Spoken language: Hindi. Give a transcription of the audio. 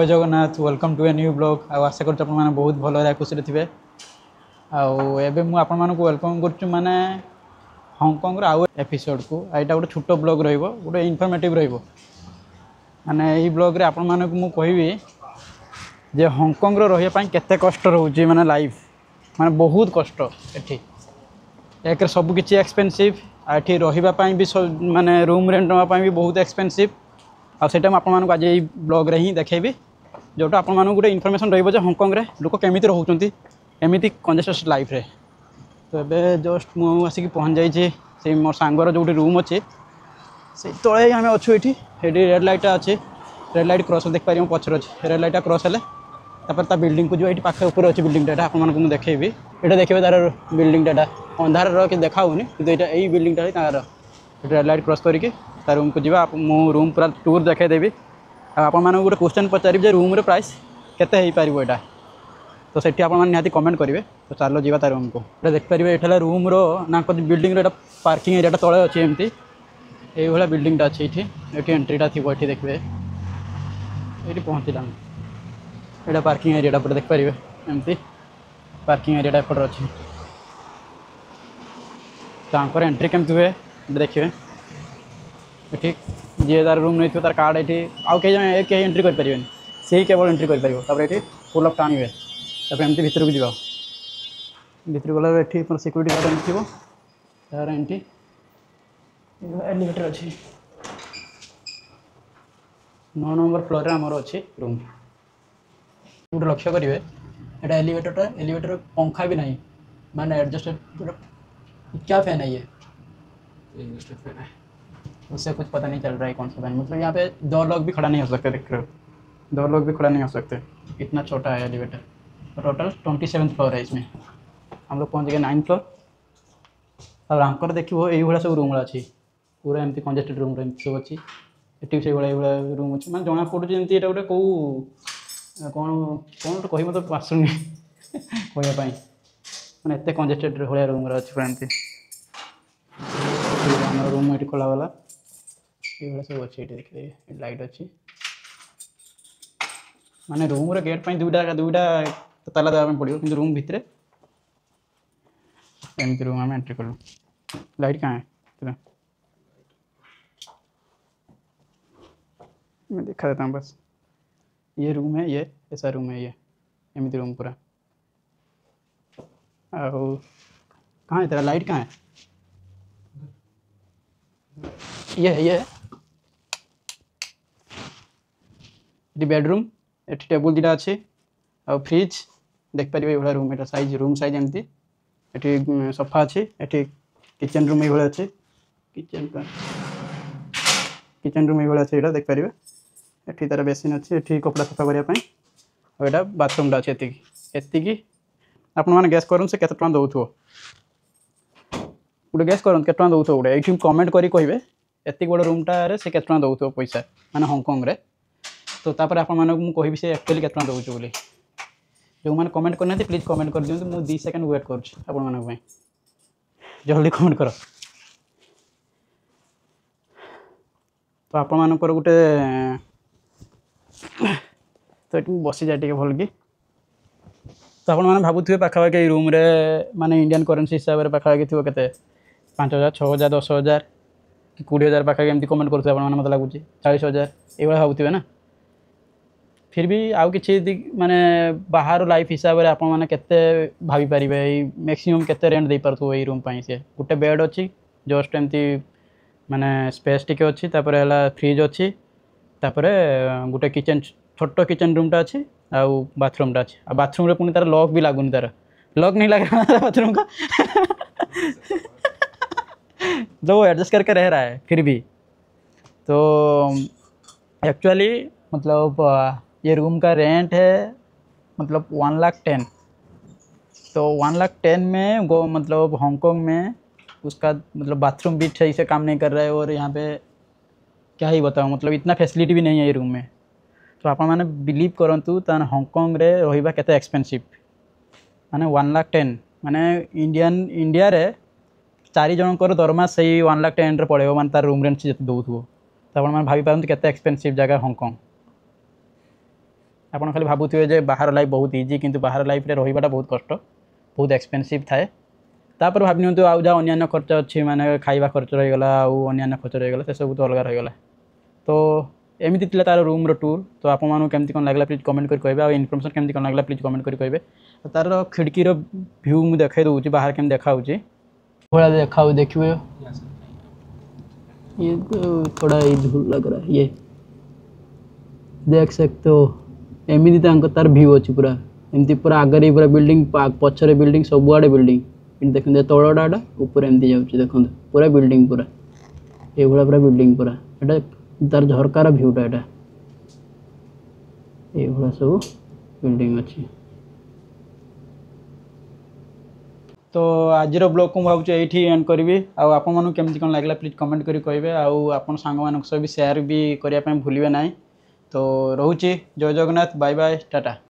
जय Jagannath welcome to a new blog आशा कर बहुत भल खुशी थे आबे मुझे वेलकम कर माने हांगकंग आउ एपिसोड को यहाँ गोटे छोट ब्लॉग रोटे इनफर्मेटिव माने यही ब्लॉग रे आपण मानक मु कहबी जे हांगकंग रही केते कष्ट रोचे माने लाइफ माने बहुत कष्ट एठी एक सब किसी एक्सपेंसिव आठी रही भी माने रूम रेंट नापी भी बहुत एक्सपेंसिव आटा मुझे आज यही ब्लॉग रे ही देखेबी जोटा आप गोटे इनफर्मेशन रे हांगकंग रे लोक केमी रोचे एमती कंजेस्टेड लाइफ रे। तो ये जस्ट मुझे आसिक पहुँच जाइए से मोर सांगर जो रूम अच्छे से तले आम अच्छु ये रेड लाइट अच्छे रेड लाइट क्रॉस देख पारे पचर अच्छे रेड लाइट क्रॉस है तापर बिल्डिंग को जो ये पाखे ऊपर अच्छे बिल्डिंग टाइम आपको देखेबी ये देखिए तार बिल्डिंग टाटा अंधार कि देखा होनी कि यही बिल्डिंग तार रेड लाइट क्रॉस करके रूम को जा मु रूम पूरा टूर देखेदेवी आप गोटे क्वेश्चन पचारि रूम रे प्राइस केते हो पार यहाँ तो सेठी आप निहाती कमेंट करेंगे। तो चलो जीवा तार रूम को देखिपारे ये रूम रो ना बिल्डिंग रो पार्किंग एरिया तले अच्छे एमती ये बिल्डिंग अच्छे ये एंट्रीटा थी ये देखिए ये पहुँचला यहाँ पार्किंग एरिया पूरा देखिपारे एमती पार्किंग एरिया एपट अच्छे तो एंट्री केमती हुए देखिए ये जी तार रूम नहीं तार कार्ड ये आउ कहीं एंट्री करें से ही केवल एंट्री कर ये फुल अफ टाणी हुए एमती भितर को जा भितर गला ये सिक्यूरीटी गार्ड एमती थो तार एंट्री एलिवेटर अच्छी 9 नंबर फ्लोर आमर अच्छी रूम गोटे लक्ष्य करेंगे यहाँ एलिवेटर पंखा भी नहीं माने एडजस्टेड क्या फैन है ये एडजस्टेड फैन है उससे कुछ पता नहीं चल रहा है कौन सा फैन मतलब यहाँ पे 2 लोग भी खड़ा नहीं हो सकते देख रहे हो 2 लोग भी खड़ा नहीं हो सकते इतना छोटा है एलिवेटर टोटल 27 फ्लोर है इसमें हम लोग पहुँच गए 9 फ्लोर और आंकर देखिए ये सब रूम अच्छी पूरा एमती कंजेस्टेड रूम सब अच्छी ये से रूम अच्छी मैं जना पड़ू जमी गोटे कौ कौन कौन तो कही मतलब आसुनी कहवाई मैंने एत कंजेस्टेड भाया रूम अच्छी पूरा एमती रूम ये खोलागला ये सब अच्छे ये देखिए लाइट अच्छी माने रूम रे गेट पर दुईटा ताला देवा पड़ो कि रूम भितर एमती रूम आम एंट्री कलु लाइट कहाँ है मैं दिखा देता हूँ बस ये रूम है ये ऐसा रूम है ये एमती रूम पूरा कहाँ है तेरा लाइट कहाँ है ये बेडरूम ये टेबुल दीटा अच्छे आ फ्रिज देख पारे ये रूम एटा साइज रूम साइज एमती ये सोफा अच्छे ये किचन रूम ये अच्छे किचन रूम ये अच्छे देख पारे ये तार बेसिन अच्छे ये कपड़ा सफा करने और यहाँ बाथरूमटा अच्छे एति आप गैस करूँ से केते दौथ गोटे गैस करूँ केते दौथ गोटे ये कमेंट करी कहे एति बड़ रूमटा से केते दौथ पैसा माने हांगकंग रे तो तापर आप कहि से एक्चुअली केते दौच बोली जो मैंने कमेंट करना प्लीज कमेंट कर दिखाँ मुझे 2 सेकेंड वेट कर जल्दी कमेंट कर तो आप गोटे तो ये बसी जाए भल कि तो आप भावुए पाखापाखि रूम रे माने इंडियन करेन्सी हिसाब से पाखापाखि थी के 5,000 6,000 10,000 कि 20,000 पाखापाखि एमती कमेंट करते मतलब लगुच 40,000 ये भावुए ना फिर भी आउ कि माने बाहर लाइफ हिसाब से आपने केते भाभी पारे मैक्सिमम केते रेंट दे पारथो ये रूम पाई से गोटे बेड अच्छी जस्ट एमती माने स्पेस टिके अच्छी तापर है फ्रिज अच्छी तापर गोटे किचन छोट किचन रूमटा अच्छी आउ बाथरूमटा अच्छी आ बाथरूम रे पुणी तार लॉक भी लगुनि तार लॉक नहीं लग रहा बाथरूम का जो एडजस्ट करके रह रहा है फिर भी तो एक्चुअली मतलब ये रूम का रेंट है मतलब 1,10,000 तो 1,10,000 में मतलब हांगकंग में उसका मतलब बाथरूम भी सही से काम नहीं कर रहा है और यहाँ पे क्या ही बताऊँ मतलब इतना फैसिलिटी भी नहीं है ये रूम में। तो आप मैंने बिलीव करूँ हांगकंग रे रहिबा केते एक्सपेंसिव माने 1,10,000 माने इंडिया रे 4 जनकर दरमा से 1,10,000 पड़े माने तार रूम रेंट से दौथ तो आप भाई पारती केते एक्सपेंसिव जगह हांगकंग ଆପଣ ଖାଲି ଭାବୁଥିବେ ଯେ ବାହାର ଲାଇଫ୍ ବହୁତ ଇଜି, କିନ୍ତୁ ବାହାର ଲାଇଫ୍ରେ ରହିବାଟା ବହୁତ କଷ୍ଟ, ବହୁତ ଏକ୍ସପେନ୍ସିଭ୍ ଥାଏ। ତାପରେ ଭାବି ନିଅନ୍ତୁ ଆଉ ଯାହା ଅନ୍ୟାନ୍ୟ ଖର୍ଚ୍ଚ ଅଛି, ମାନେ ଖାଇବା ଖର୍ଚ୍ଚ ରହିଗଲା, ଆଉ ଅନ୍ୟାନ୍ୟ ଖର୍ଚ୍ଚ ରହିଗଲା, ସେସବୁ ତ ଅଲଗା ରହିଗଲା। ତ ଏମିତି ଥିଲା ତାର ରୁମ୍ର ଟୁର୍। ତ ଆପଣମାନଙ୍କୁ କେମିତି କ'ଣ ଲାଗିଲା ପ୍ଲିଜ୍ କମେଣ୍ଟ କରି କହିବେ, ଆଉ ଇନଫର୍ମେସନ୍ କେମିତି କ'ଣ ଲାଗିଲା ପ୍ଲିଜ୍ କମେଣ୍ଟ କରି କହିବେ। ତାର ଖିଡ଼କିର ଭ୍ୟू ମୁଁ ଦେଖାଇ ଦେଉଛି ବାହାର କେମିତି ଦେଖାହେଉଛି, थोड़ा देखा देखिए। ये तो थोड़ा ही धूल लग रहा है, ये देख सकते हो। एमती तार भ्यू अच्छी पूरा एमती पूरा आगे पूरा बिल्डिंग पछरे बिल्डिंग सबुआड़े बिल्डिंग देखते तलडाटा ऊपर एमती जाऊँगी देखो पूरा बिल्डिंग पूरा ये पूरा बिल्डिंग पूरा एटा तार झरकार भ्यूटा एटा ये सब बिल्डिंग अच्छी। तो आज ब्लॉग को भावुँ ये एंड करी आपको केमती कौन लगे प्लीज कमेंट करी कहे आप सांग मान सह भी शेयर भी करने भूलिए ना। तो रोचे जय जगन्नाथ, बाय बाय, टाटा।